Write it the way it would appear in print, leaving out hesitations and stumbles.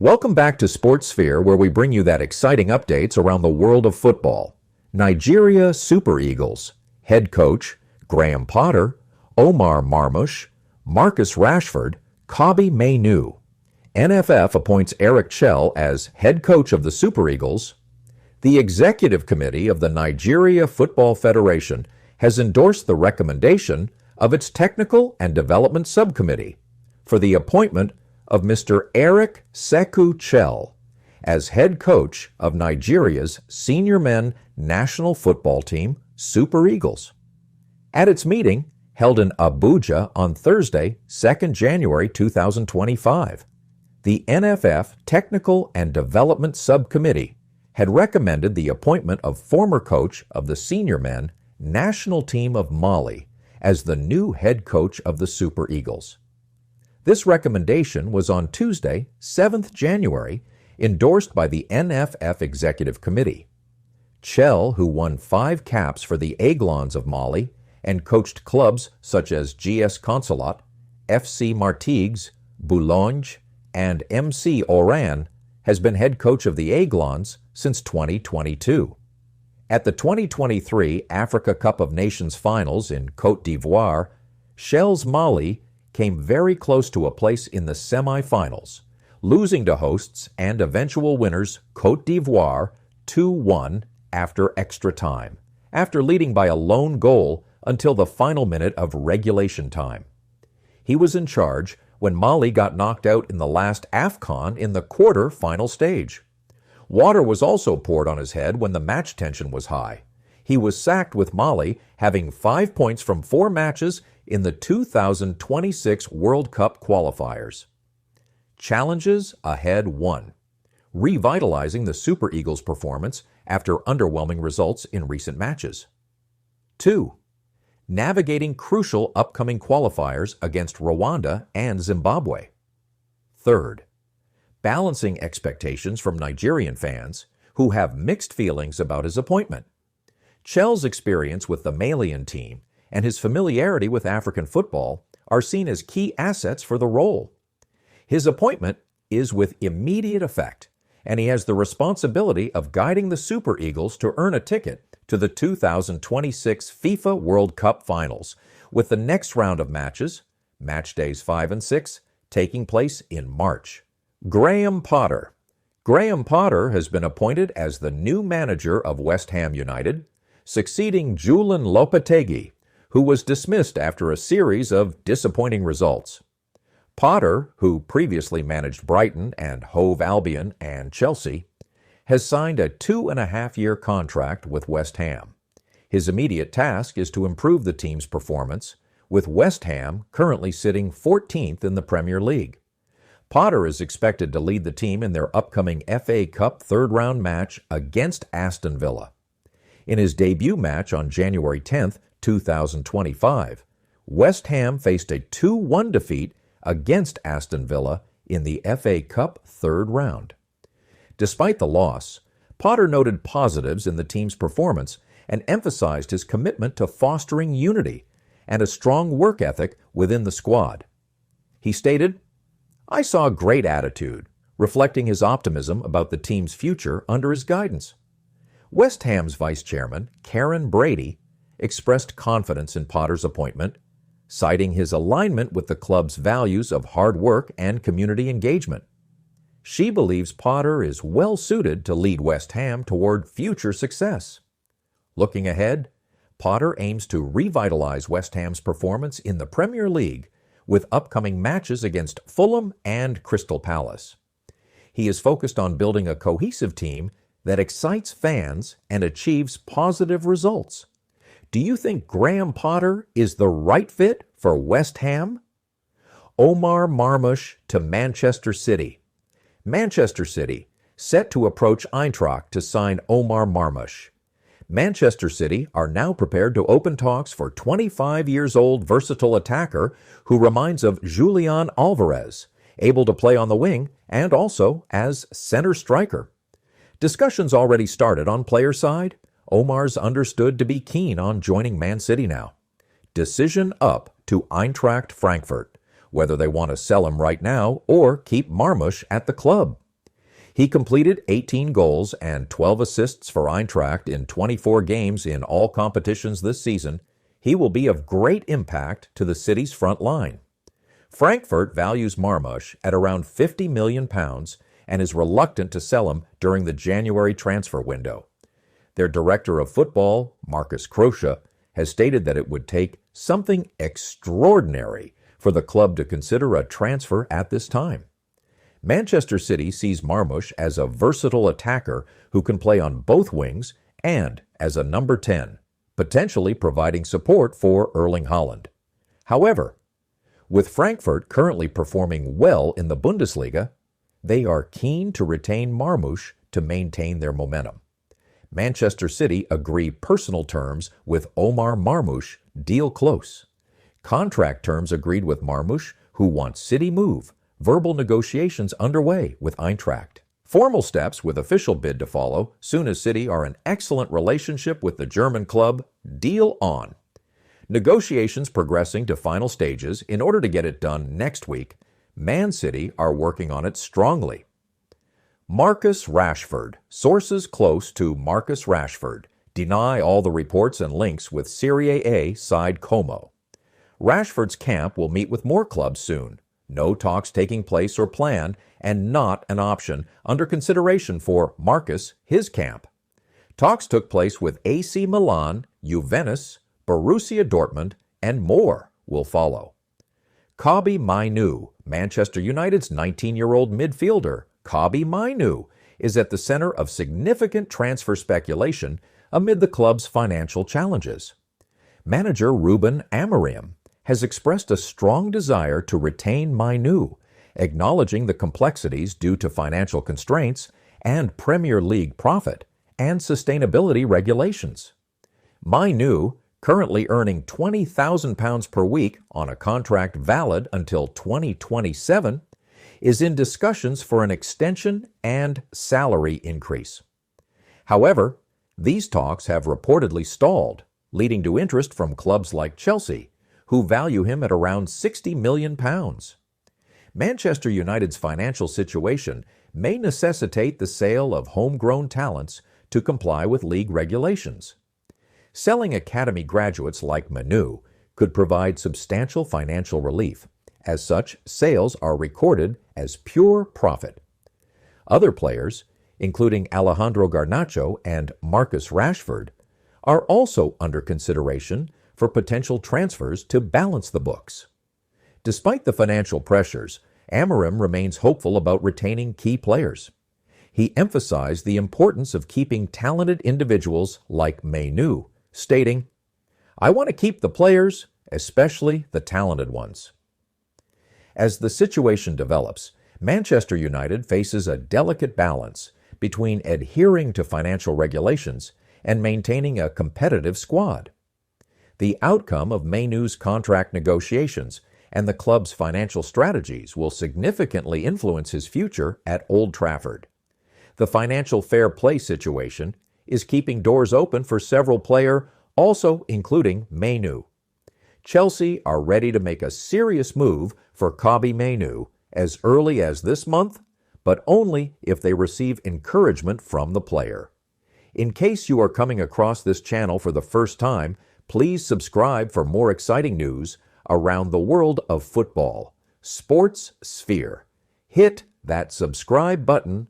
Welcome back to SportSphere, where we bring you that exciting updates around the world of football. Nigeria Super Eagles head coach Graham Potter, Omar Marmoush, Marcus Rashford, Kobbie Mainoo. NFF appoints Chelle as head coach of the Super Eagles. The Executive Committee of the Nigeria Football Federation has endorsed the recommendation of its Technical and Development Subcommittee for the appointment of Mr. Eric Sekou Chelle as head coach of Nigeria's senior men national football team, Super Eagles. At its meeting, held in Abuja on Thursday, 2nd January 2025, the NFF Technical and Development Subcommittee had recommended the appointment of former coach of the senior men national team of Mali as the new head coach of the Super Eagles. This recommendation was on Tuesday, 7th January, endorsed by the NFF Executive Committee. Chelle, who won 5 caps for the Aiglons of Mali and coached clubs such as GS Consolat, FC Martigues, Boulogne, and MC Oran, has been head coach of the Aiglons since 2022. At the 2023 Africa Cup of Nations finals in Côte d'Ivoire, Chelle's Mali came very close to a place in the semi-finals, losing to hosts and eventual winners Côte d'Ivoire 2-1 after extra time, after leading by a lone goal until the final minute of regulation time. He was in charge when Mali got knocked out in the last AFCON in the quarter-final stage. Water was also poured on his head when the match tension was high. He was sacked with Mali having 5 points from 4 matches in the 2026 World Cup qualifiers. Challenges ahead 1. Revitalizing the Super Eagles' performance after underwhelming results in recent matches. 2. Navigating crucial upcoming qualifiers against Rwanda and Zimbabwe. 3. Balancing expectations from Nigerian fans who have mixed feelings about his appointment. Chelle's experience with the Malian team and his familiarity with African football are seen as key assets for the role. His appointment is with immediate effect, and he has the responsibility of guiding the Super Eagles to earn a ticket to the 2026 FIFA World Cup Finals, with the next round of matches, match days 5 and 6, taking place in March. Graham Potter. Graham Potter has been appointed as the new manager of West Ham United, succeeding Julian Lopetegui, who was dismissed after a series of disappointing results. Potter, who previously managed Brighton and Hove Albion and Chelsea, has signed a 2.5-year contract with West Ham. His immediate task is to improve the team's performance, with West Ham currently sitting 14th in the Premier League. Potter is expected to lead the team in their upcoming FA Cup third-round match against Aston Villa. In his debut match on January 10th, 2025, West Ham faced a 2-1 defeat against Aston Villa in the FA Cup third round. Despite the loss, Potter noted positives in the team's performance and emphasized his commitment to fostering unity and a strong work ethic within the squad. He stated, "I saw a great attitude, reflecting his optimism about the team's future under his guidance." West Ham's vice chairman, Karen Brady, expressed confidence in Potter's appointment, citing his alignment with the club's values of hard work and community engagement. She believes Potter is well suited to lead West Ham toward future success. Looking ahead, Potter aims to revitalize West Ham's performance in the Premier League with upcoming matches against Fulham and Crystal Palace. He is focused on building a cohesive team that excites fans and achieves positive results. Do you think Graham Potter is the right fit for West Ham? Omar Marmoush to Manchester City. Manchester City, set to approach Eintracht to sign Omar Marmoush. Manchester City are now prepared to open talks for 25-year-old versatile attacker who reminds of Julian Alvarez, able to play on the wing and also as center striker. Discussions already started on player side. Omar's understood to be keen on joining Man City now. Decision up to Eintracht Frankfurt, whether they want to sell him right now or keep Marmoush at the club. He completed 18 goals and 12 assists for Eintracht in 24 games in all competitions this season. He will be of great impact to the city's front line. Frankfurt values Marmoush at around £50 million and is reluctant to sell him during the January transfer window. Their director of football, Marcus Rashford, has stated that it would take something extraordinary for the club to consider a transfer at this time. Manchester City sees Marmoush as a versatile attacker who can play on both wings and as a number 10, potentially providing support for Erling Haaland. However, with Frankfurt currently performing well in the Bundesliga, they are keen to retain Marmoush to maintain their momentum. Manchester City agree personal terms with Omar Marmoush, deal close. Contract terms agreed with Marmoush, who wants City move. Verbal negotiations underway with Eintracht. Formal steps with official bid to follow soon as City are in excellent relationship with the German club. Deal on. Negotiations progressing to final stages in order to get it done next week. Man City are working on it strongly. Marcus Rashford. Sources close to Marcus Rashford deny all the reports and links with Serie A side Como. Rashford's camp will meet with more clubs soon. No talks taking place or planned, and not an option under consideration for Marcus, his camp. Talks took place with AC Milan, Juventus, Borussia Dortmund, and more will follow. Kobbie Mainoo, Manchester United's 19-year-old midfielder, Kobbie Mainoo, is at the center of significant transfer speculation amid the club's financial challenges. Manager Ruben Amorim has expressed a strong desire to retain Mainoo, acknowledging the complexities due to financial constraints and Premier League profit and sustainability regulations. Mainoo, currently earning £20,000 per week on a contract valid until 2027, is in discussions for an extension and salary increase. However, these talks have reportedly stalled, leading to interest from clubs like Chelsea, who value him at around £60 million. Manchester United's financial situation may necessitate the sale of homegrown talents to comply with league regulations. Selling academy graduates like Mainoo could provide substantial financial relief. As such, sales are recorded as pure profit. Other players, including Alejandro Garnacho and Marcus Rashford, are also under consideration for potential transfers to balance the books. Despite the financial pressures, Amorim remains hopeful about retaining key players. He emphasized the importance of keeping talented individuals like Mainoo, stating, "I want to keep the players, especially the talented ones." As the situation develops, Manchester United faces a delicate balance between adhering to financial regulations and maintaining a competitive squad. The outcome of Mainoo's contract negotiations and the club's financial strategies will significantly influence his future at Old Trafford. The financial fair play situation is keeping doors open for several players, also including Mainoo. Chelsea are ready to make a serious move for Kobbie Mainoo as early as this month, but only if they receive encouragement from the player. In case you are coming across this channel for the first time, please subscribe for more exciting news around the world of football. Sports Sphere. Hit that subscribe button